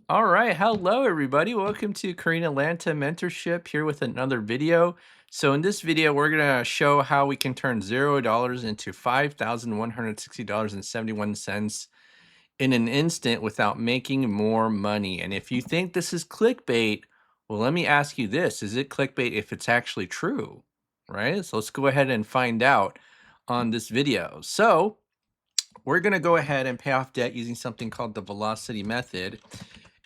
All right, hello everybody. Welcome to Karina Lanta Mentorship here with another video. So in this video, we're gonna show how we can turn $0 into $5,160.71 in an instant without making more money. And if you think this is clickbait, well, let me ask you this: is it clickbait if it's actually true? Right? So let's go ahead and find out on this video. So we're gonna go ahead and pay off debt using something called the velocity method.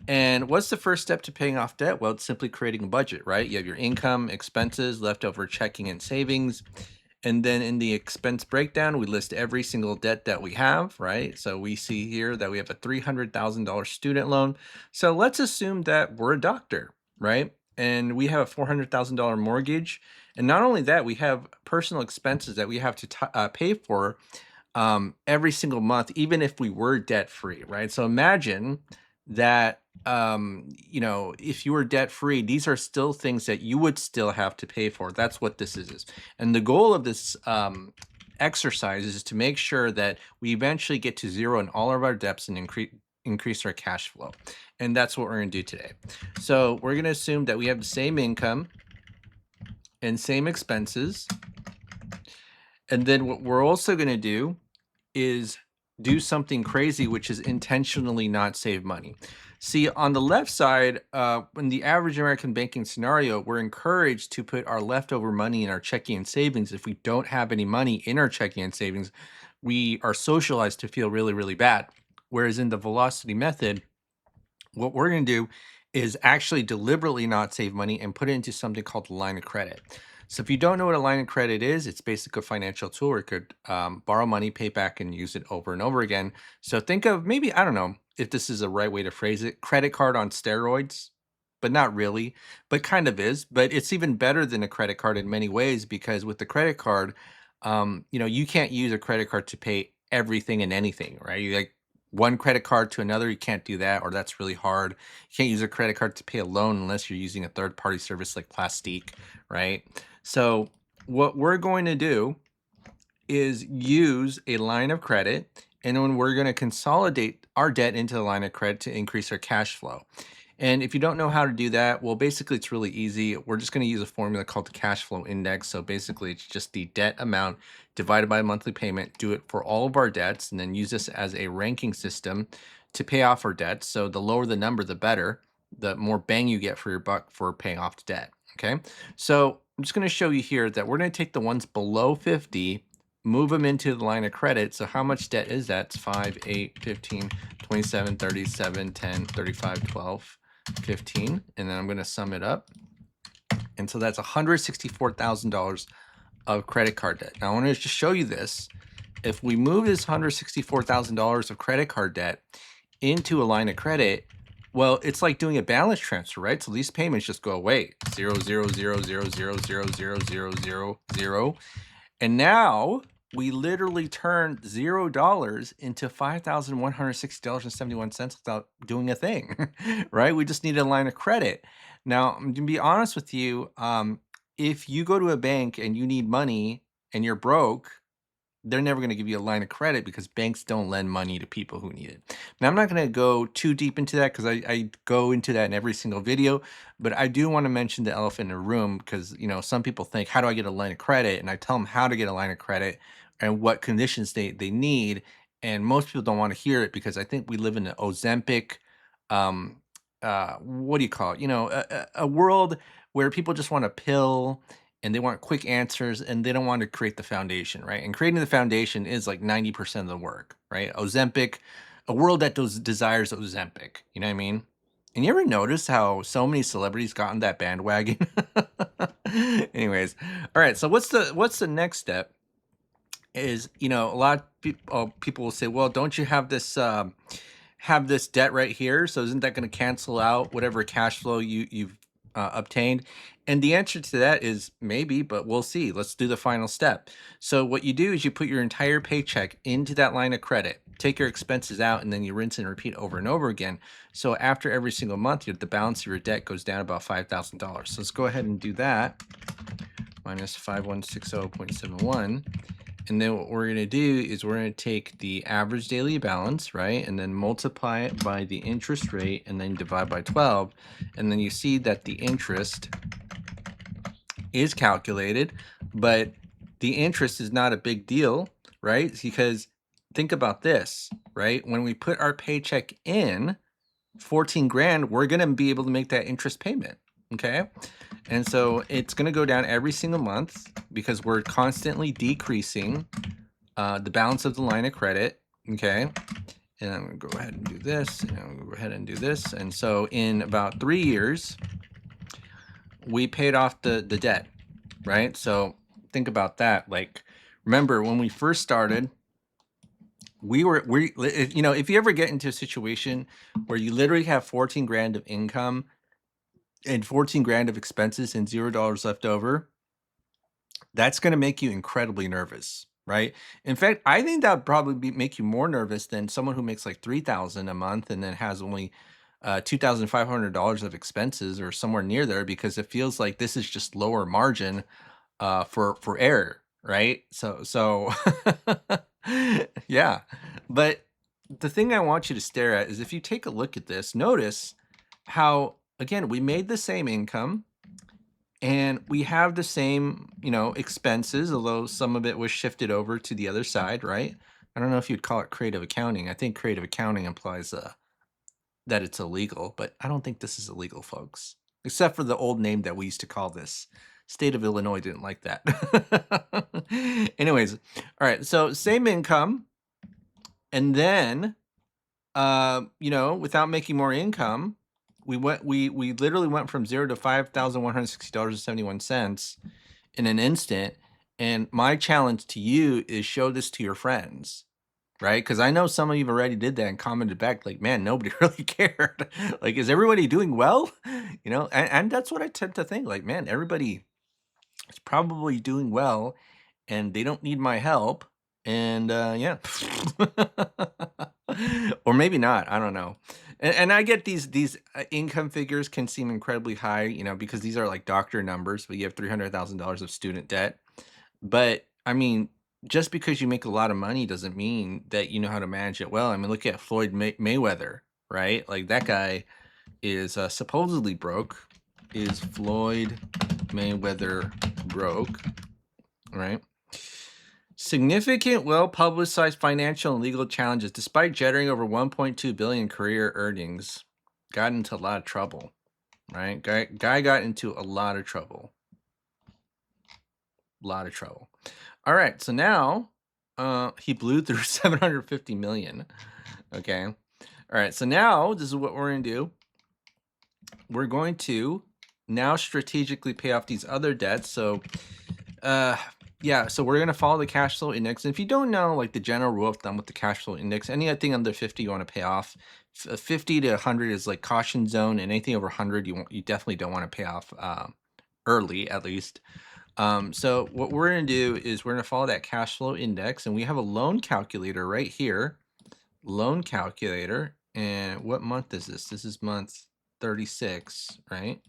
And what's the first step to paying off debt? Well, it's simply creating a budget, right? You have your income, expenses, leftover checking and savings. And then in the expense breakdown, we list every single debt that we have, right? So we see here that we have a $300,000 student loan. So let's assume that we're a doctor, right? And we have a $400,000 mortgage. And not only that, we have personal expenses that we have to pay for every single month, even if we were debt free, right? So imagine that if you were debt free, these are still things that you would still have to pay for. That's what this is. And the goal of this exercise is to make sure that we eventually get to zero in all of our debts and increase our cash flow. And that's what we're going to do today. So we're going to assume that we have the same income and same expenses. And then what we're also going to do is do something crazy, which is intentionally not save money. See, on the left side, in the average American banking scenario, we're encouraged to put our leftover money in our checking and savings. If we don't have any money in our checking and savings, we are socialized to feel really, really bad. Whereas in the velocity method, what we're going to do is actually deliberately not save money and put it into something called a line of credit. So if you don't know what a line of credit is, it's basically a financial tool where you could borrow money, pay back, and use it over and over again. So think of maybe, I don't know if this is a right way to phrase it, credit card on steroids, but not really, but kind of is. But it's even better than a credit card in many ways, because with the credit card, you can't use a credit card to pay everything and anything, right? You like one credit card to another, you can't do that, or that's really hard. You can't use a credit card to pay a loan unless you're using a third-party service like Plastique, right? So what we're going to do is use a line of credit, and then we're going to consolidate our debt into the line of credit to increase our cash flow. And if you don't know how to do that, well, basically it's really easy. We're just going to use a formula called the cash flow index. So basically it's just the debt amount divided by a monthly payment. Do it for all of our debts, and then use this as a ranking system to pay off our debts. So the lower the number, the better, the more bang you get for your buck for paying off the debt. Okay. So I'm just going to show you here that we're going to take the ones below 50, move them into the line of credit. So how much debt is that? It's 5, 8, 15, 27, 37, 10, 35, 12. 15, and then I'm going to sum it up. And so that's $164,000 of credit card debt. Now I want to just show you this. If we move this $164,000 of credit card debt into a line of credit, well, it's like doing a balance transfer, right? So these payments just go away. 0, 0, 0, 0, 0, 0, 0, 0, 0, 0. And now we literally turned $0 into $5,160.71 without doing a thing, right? We just needed a line of credit. Now, I'm gonna be honest with you. If you go to a bank and you need money and you're broke, they're never going to give you a line of credit because banks don't lend money to people who need it. Now, I'm not going to go too deep into that because I go into that in every single video, but I do want to mention the elephant in the room because, some people think, how do I get a line of credit? And I tell them how to get a line of credit and what conditions they need. And most people don't want to hear it because I think we live in an Ozempic, what do you call it? A world where people just want a pill and they want quick answers and they don't want to create the foundation, right? And creating the foundation is like 90% of the work, right? Ozempic, a world that desires Ozempic, you know what I mean? And you ever notice how so many celebrities got on that bandwagon? Anyways, all right. So what's the next step? Is a lot of people will say, well, don't you have this debt right here? So isn't that going to cancel out whatever cash flow you've obtained? And the answer to that is maybe, but we'll see. Let's do the final step. So what you do is you put your entire paycheck into that line of credit, take your expenses out, and then you rinse and repeat over and over again. So after every single month, the balance of your debt goes down about $5,000. So let's go ahead and do that. Minus 5160.71. And then what we're going to do is we're going to take the average daily balance, right? And then multiply it by the interest rate and then divide by 12. And then you see that the interest is calculated, but the interest is not a big deal, right? Because think about this, right? When we put our paycheck in, 14 grand, we're going to be able to make that interest payment. Okay. And so it's going to go down every single month because we're constantly decreasing the balance of the line of credit. Okay. And I'm going to go ahead and do this, and I'm going to go ahead and do this. And so in about 3 years, we paid off the debt, right? So think about that. Like, remember when we first started, if you ever get into a situation where you literally have 14 grand of income and 14 grand of expenses and $0 left over, that's going to make you incredibly nervous, right? In fact, I think that would probably make you more nervous than someone who makes like 3,000 a month and then has only $2,500 of expenses or somewhere near there, because it feels like this is just lower margin for error, right? So yeah. But the thing I want you to stare at is if you take a look at this, notice how, again, we made the same income and we have the same, expenses, although some of it was shifted over to the other side, right? I don't know if you'd call it creative accounting. I think creative accounting implies that it's illegal, but I don't think this is illegal, folks, except for the old name that we used to call this. State of Illinois didn't like that. Anyways, all right, so same income, and then without making more income, we literally went from 0 to $5,160.71 in an instant. And my challenge to you is show this to your friends, right? Because I know some of you already did that and commented back like, man, nobody really cared. Like, is everybody doing well? And that's what I tend to think. Like, man, everybody is probably doing well and they don't need my help. And yeah. Or maybe not. I don't know. And I get these income figures can seem incredibly high, because these are like doctor numbers, but you have $300,000 of student debt. But I mean, just because you make a lot of money doesn't mean that you know how to manage it well. I mean, look at Floyd Mayweather, right? Like, that guy is supposedly broke. Is Floyd Mayweather broke? Right? Significant, well-publicized financial and legal challenges, despite generating over 1.2 billion career earnings, got into a lot of trouble, right? Guy got into a lot of trouble. All right, so now he blew through 750 million. Okay. All right, so now this is what we're going to do. We're going to now strategically pay off these other debts. So yeah, so we're going to follow the cash flow index. And if you don't know, like, the general rule of thumb with the cash flow index, anything under 50 you want to pay off. 50 to 100 is like caution zone, and anything over 100 you definitely don't want to pay off early, at least. So what we're going to do is we're going to follow that cash flow index, and we have a loan calculator right here. Loan calculator. And what month is this? This is month 36, right?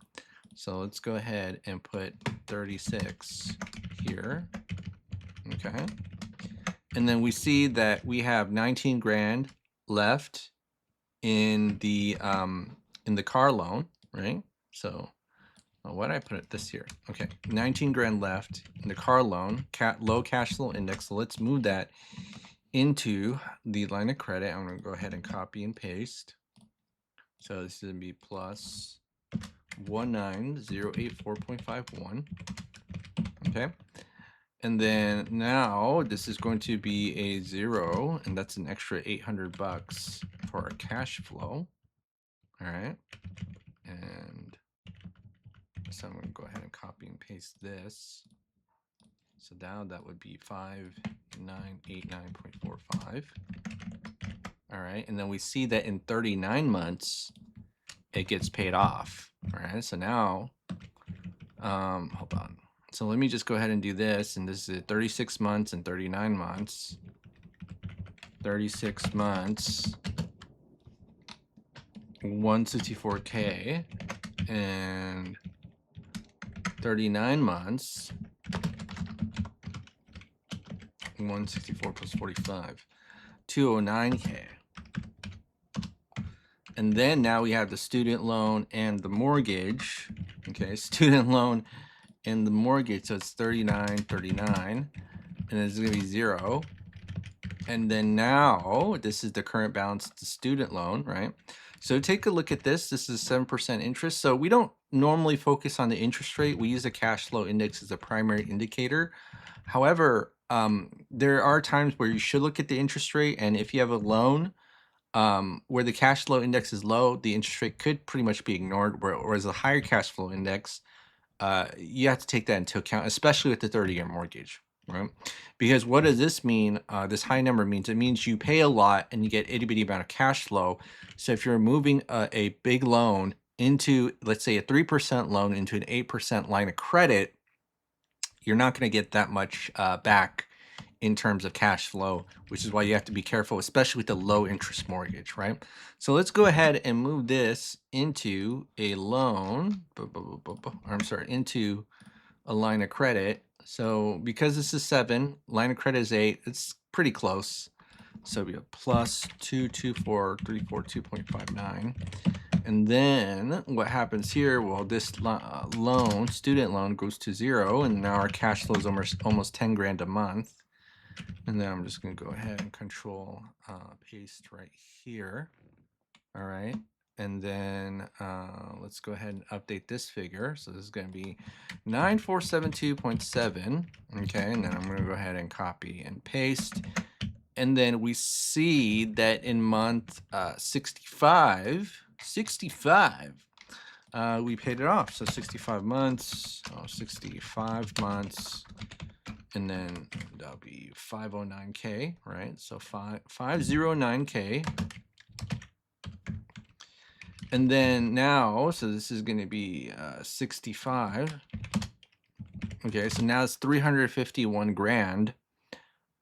So let's go ahead and put 36 here. Okay. And then we see that we have 19 grand left in the car loan, right? So why did I put it this here? Okay, 19 grand left in the car loan, low cash flow index. So let's move that into the line of credit. I'm going to go ahead and copy and paste. So this is going to be plus 19084.51. Okay. And then now this is going to be a 0, and that's an extra $800 for our cash flow. All right. And so I'm going to go ahead and copy and paste this. So now that would be 5989.45. All right. And then we see that in 39 months, it gets paid off. All right. So now, hold on. So let me just go ahead and do this. And this is 36 months and 39 months. 36 months, 164K, and 39 months, 164 plus 45, 209K. And then now we have the student loan and the mortgage. Okay, student loan and the mortgage, so it's 39, and it's gonna be 0. And then now this is the current balance of the student loan, right? So take a look at this. This is 7% interest. So we don't normally focus on the interest rate. We use the cash flow index as a primary indicator. However, there are times where you should look at the interest rate, and if you have a loan where the cash flow index is low, the interest rate could pretty much be ignored, whereas a higher cash flow index, you have to take that into account, especially with the 30-year mortgage, right? Because what does this mean? This high number means, it means you pay a lot and you get itty bitty amount of cash flow. So if you're moving a big loan into, let's say, a 3% loan into an 8% line of credit, you're not going to get that much back in terms of cash flow, which is why you have to be careful, especially with the low interest mortgage, right? So let's go ahead and move this into a loan, I'm sorry, into a line of credit. So because this is 7, line of credit is 8, it's pretty close. So we have plus 224,342.59. And then what happens here? Well, this loan, student loan, goes to 0, and now our cash flow is almost 10 grand a month. And then I'm just going to go ahead and control paste right here. All right. And then let's go ahead and update this figure. So this is going to be 9472.7. Okay. And then I'm going to go ahead and copy and paste. And then we see that in month 65, we paid it off. So 65 months, 65 months. And then that'll be 509K, right? So 509K. And then now, so this is going to be 65. Okay, so now it's 351 grand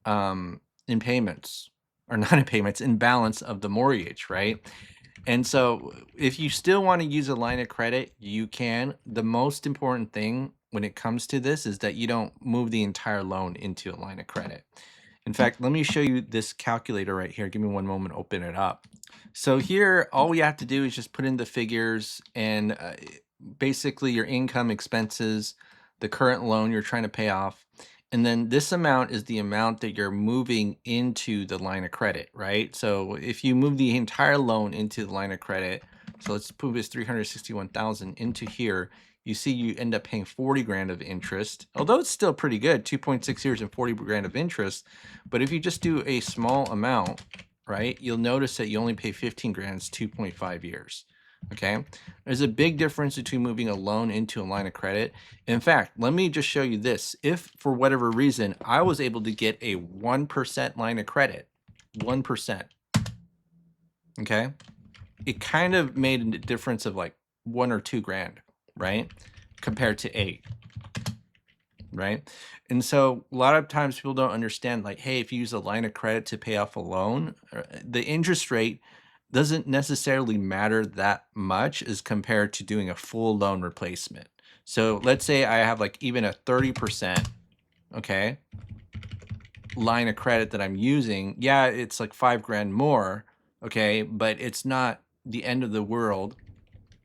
in payments, or not in payments, in balance of the mortgage, right? And so if you still want to use a line of credit, you can. The most important thing when it comes to this is that you don't move the entire loan into a line of credit. In fact, let me show you this calculator right here. Give me one moment, open it up. So here, all we have to do is just put in the figures and basically your income, expenses, the current loan you're trying to pay off. And then this amount is the amount that you're moving into the line of credit, right? So if you move the entire loan into the line of credit, so let's move this 361,000 into here, you see you end up paying 40 grand of interest, although it's still pretty good, 2.6 years and 40 grand of interest. But if you just do a small amount, right, you'll notice that you only pay 15 grand, it's 2.5 years. Okay, there's a big difference between moving a loan into a line of credit. In fact, let me just show you this. If for whatever reason I was able to get a 1% line of credit, 1%, okay, it kind of made a difference of like 1 or 2 grand, right, compared to 8, right? And so a lot of times people don't understand, like, hey, if you use a line of credit to pay off a loan, the interest rate doesn't necessarily matter that much as compared to doing a full loan replacement. So let's say I have like even a 30%, okay, line of credit that I'm using. Yeah, it's like 5 grand more, okay, but it's not the end of the world.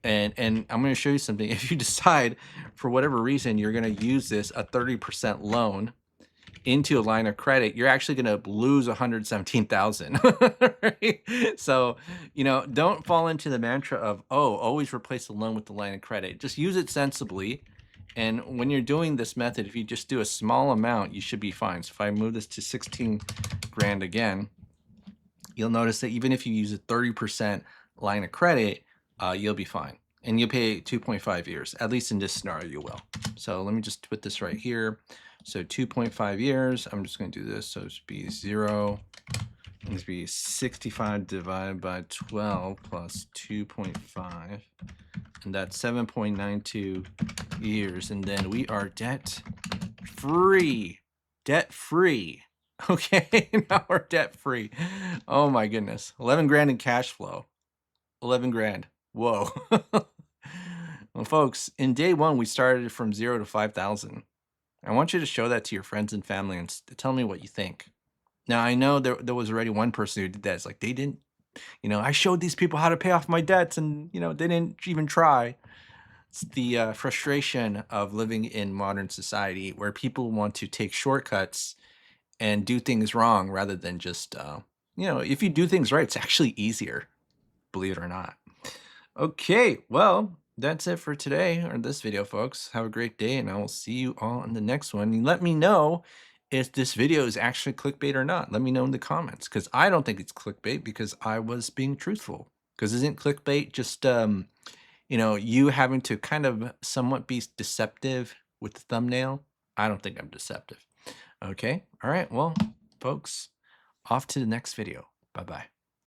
And I'm going to show you something. If you decide for whatever reason you're going to use this, a 30% loan into a line of credit, you're actually going to lose 117,000. Right? So, you know, don't fall into the mantra of, oh, always replace the loan with the line of credit. Just use it sensibly. And when you're doing this method, if you just do a small amount, you should be fine. So if I move this to 16 grand again, you'll notice that even if you use a 30% line of credit, you'll be fine. And you'll pay 2.5 years, at least in this scenario you will. So let me just put this right here. So 2.5 years, I'm just going to do this. So it should be 0. It should be 65 divided by 12 plus 2.5. And that's 7.92 years. And then we are debt free. Debt free. Okay, now we're debt free. Oh my goodness. 11 grand in cash flow. 11 grand. Whoa. Well, folks, in day one, we started from 0 to 5,000. I want you to show that to your friends and family and tell me what you think. Now, I know there was already one person who did that. It's like they didn't, I showed these people how to pay off my debts and, they didn't even try. It's the frustration of living in modern society where people want to take shortcuts and do things wrong rather than just, if you do things right, it's actually easier, believe it or not. Okay, well, that's it for today or this video, folks. Have a great day, and I will see you all in the next one. And let me know if this video is actually clickbait or not. Let me know in the comments because I don't think it's clickbait because I was being truthful. Because isn't clickbait just you having to kind of somewhat be deceptive with the thumbnail? I don't think I'm deceptive. Okay, all right, well, folks, off to the next video. Bye bye.